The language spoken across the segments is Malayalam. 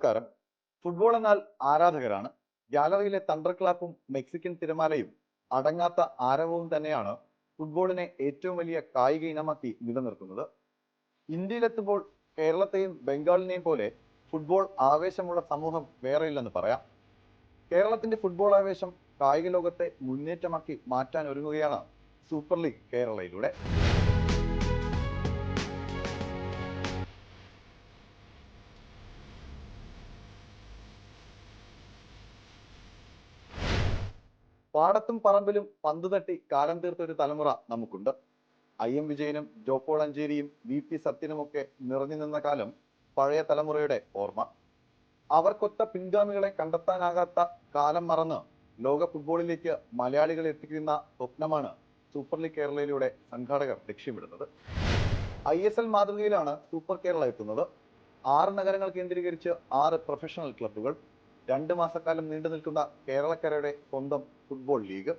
നമസ്കാരം. ഫുട്ബോൾ എന്നാൽ ആരാധകരാണ്. ഗാലറിയിലെ തണ്ടർ ക്ലാപ്പും മെക്സിക്കൻ തിരമാലയും അടങ്ങാത്ത ആരവവും തന്നെയാണ് ഫുട്ബോളിനെ ഏറ്റവും വലിയ കായിക ഇനമാക്കി നിലനിർത്തുന്നത്. ഇന്ത്യയിലെത്തുമ്പോൾ കേരളത്തെയും ബംഗാളിനെയും പോലെ ഫുട്ബോൾ ആവേശമുള്ള സമൂഹം വേറെയില്ലെന്ന് പറയാം. കേരളത്തിന്റെ ഫുട്ബോൾ ആവേശം കായിക ലോകത്തെ മുന്നേറ്റമാക്കി മാറ്റാൻ ഒരുങ്ങുകയാണ് സൂപ്പർ ലീഗ് കേരളയിലൂടെ. പാടത്തും പറമ്പിലും പന്ത് തട്ടി കാലം തീർത്ത ഒരു തലമുറ നമുക്കുണ്ട്. IM വിജയനും ജോപ്പോൾ അഞ്ചേരിയും VP സത്യനുമൊക്കെ നിറഞ്ഞു നിന്ന കാലം പഴയ തലമുറയുടെ ഓർമ്മ. അവർക്കൊത്ത പിൻഗാമികളെ കണ്ടെത്താനാകാത്ത കാലം മറന്ന് ലോക ഫുട്ബോളിലേക്ക് മലയാളികളെ എത്തിക്കുന്ന സ്വപ്നമാണ് സൂപ്പർ ലീഗ് കേരളയിലൂടെ സംഘാടകർ ലക്ഷ്യമിടുന്നത്. ISL മാതൃകയിലാണ് സൂപ്പർ കേരള എത്തുന്നത്. 6 നഗരങ്ങൾ കേന്ദ്രീകരിച്ച് 6 പ്രൊഫഷണൽ ക്ലബ്ബുകൾ, 2 മാസക്കാലം നീണ്ടു നിൽക്കുന്ന കേരളക്കരയുടെ സ്വന്തം ഫുട്ബോൾ ലീഗ്.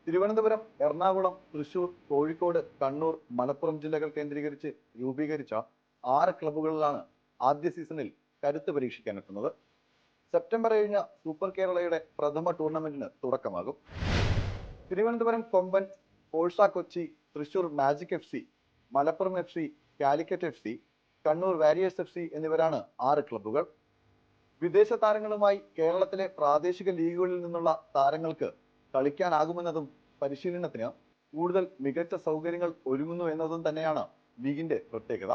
തിരുവനന്തപുരം, എറണാകുളം, തൃശൂർ, കോഴിക്കോട്, കണ്ണൂർ, മലപ്പുറം ജില്ലകൾ കേന്ദ്രീകരിച്ച് രൂപീകരിച്ച 6 ക്ലബ്ബുകളിലാണ് ആദ്യ സീസണിൽ കരുത്ത് പരീക്ഷിക്കാനെത്തുന്നത്. സെപ്റ്റംബർ 7 സൂപ്പർ കേരളയുടെ പ്രഥമ ടൂർണമെന്റിന് തുടക്കമാകും. തിരുവനന്തപുരം കൊമ്പൻ, Forca Kochi, Thrissur magic FC, Malappuram FC, Calicut FC, Kannur warriors FC എന്നിവരാണ് 6 ക്ലബ്ബുകൾ. വിദേശ താരങ്ങളുമായി കേരളത്തിലെ പ്രാദേശിക ലീഗുകളിൽ നിന്നുള്ള താരങ്ങൾക്ക് കളിക്കാനാകുമെന്നതും പരിശീലനത്തിന് കൂടുതൽ മികച്ച സൗകര്യങ്ങൾ ഒരുങ്ങുന്നു എന്നതും തന്നെയാണ് ലീഗിന്റെ പ്രത്യേകത.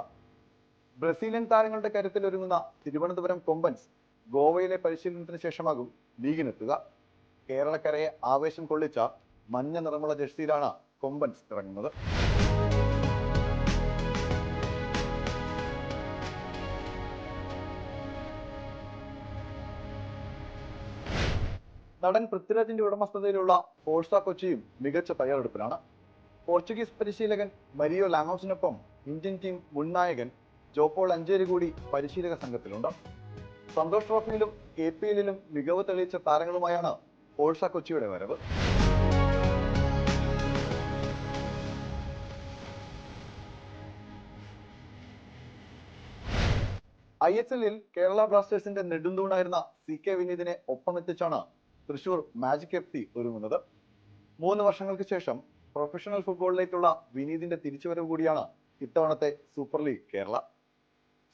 ബ്രസീലിയൻ താരങ്ങളുടെ കരുത്തിൽ ഒരുങ്ങുന്ന തിരുവനന്തപുരം കൊമ്പൻസ് ഗോവയിലെ പരിശീലനത്തിന് ശേഷമാകും ലീഗിനെത്തുക. കേരളക്കരയെ ആവേശം കൊള്ളിച്ച മഞ്ഞ നിറമുള്ള ജേഴ്സിയിലാണ് കൊമ്പൻസ് ഇറങ്ങുന്നത്. നടൻ പൃഥ്വിരാജിന്റെ ഉടമസ്ഥതയിലുള്ള ഫോഴ്സ കൊച്ചിയും മികച്ച തയ്യാറെടുപ്പിലാണ്. പോർച്ചുഗീസ് പരിശീലകൻ മരിയോ ലാമോസിനൊപ്പം ഇന്ത്യൻ ടീം മുൻ നായകൻ ജോപ്പോൾ അഞ്ചേരി കൂടി പരിശീലക സംഘത്തിലുണ്ട്. സന്തോഷ് ട്രോഫിയിലും KPL-ലും മികവ് തെളിയിച്ച താരങ്ങളുമായാണ് ഫോഴ്സ കൊച്ചിയുടെ വരവ്. ISL-ൽ കേരള ബ്ലാസ്റ്റേഴ്സിന്റെ നെടുന്തൂണായിരുന്ന CK വിനീതിനെ ഒപ്പമെത്തിച്ചാണ് തൃശൂർ മാജിക് FC ഒരുങ്ങുന്നത്. 3 വർഷങ്ങൾക്ക് ശേഷം പ്രൊഫഷണൽ ഫുട്ബോളിലേക്കുള്ള വിനീതിന്റെ തിരിച്ചുവരവ് കൂടിയാണ് ഇത്തവണത്തെ സൂപ്പർ ലീഗ് കേരള.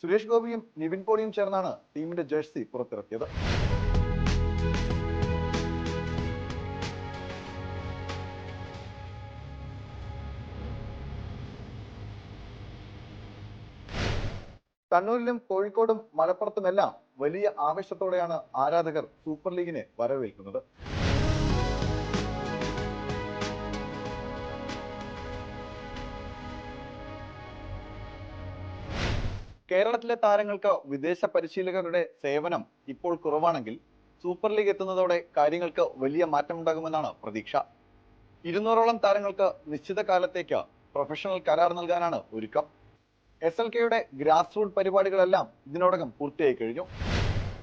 സുരേഷ് ഗോപിയും നിവിൻ പോളിയും ചേർന്നാണ് ടീമിന്റെ ജേഴ്സി പുറത്തിറക്കിയത്. കണ്ണൂരിലും കോഴിക്കോടും മലപ്പുറത്തുമെല്ലാം വലിയ ആവേശത്തോടെയാണ് ആരാധകർ സൂപ്പർ ലീഗിനെ വരവേൽക്കുന്നത്. കേരളത്തിലെ താരങ്ങൾക്ക് വിദേശ പരിശീലകരുടെ സേവനം ഇപ്പോൾ കുറവാണെങ്കിൽ സൂപ്പർ ലീഗ് എത്തുന്നതോടെ കാര്യങ്ങൾക്ക് വലിയ മാറ്റമുണ്ടാകുമെന്നാണ് പ്രതീക്ഷ. 200ഓളം താരങ്ങൾക്ക് നിശ്ചിത കാലത്തേക്ക് പ്രൊഫഷണൽ കരാർ നൽകാനാണ് ഒരുക്കം. SLKയുടെ ഗ്രാസ് റൂട്ട് പരിപാടികളെല്ലാം ഇതിനോടകം പൂർത്തിയായി കഴിഞ്ഞു.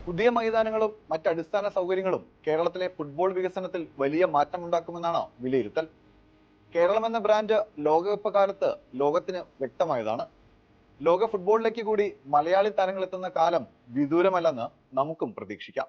പുതിയ മൈതാനങ്ങളും മറ്റടിസ്ഥാന സൗകര്യങ്ങളും കേരളത്തിലെ ഫുട്ബോൾ വികസനത്തിൽ വലിയ മാറ്റമുണ്ടാക്കുമെന്നാണ് വിലയിരുത്തൽ. കേരളം എന്ന ബ്രാൻഡ് ലോകകപ്പ് കാലത്ത് ലോകത്തിന് വ്യക്തമായതാണ്. ലോക ഫുട്ബോളിലേക്ക് കൂടി മലയാളി താരങ്ങൾ എത്തുന്ന കാലം വിദൂരമല്ലെന്ന് നമുക്കും പ്രതീക്ഷിക്കാം.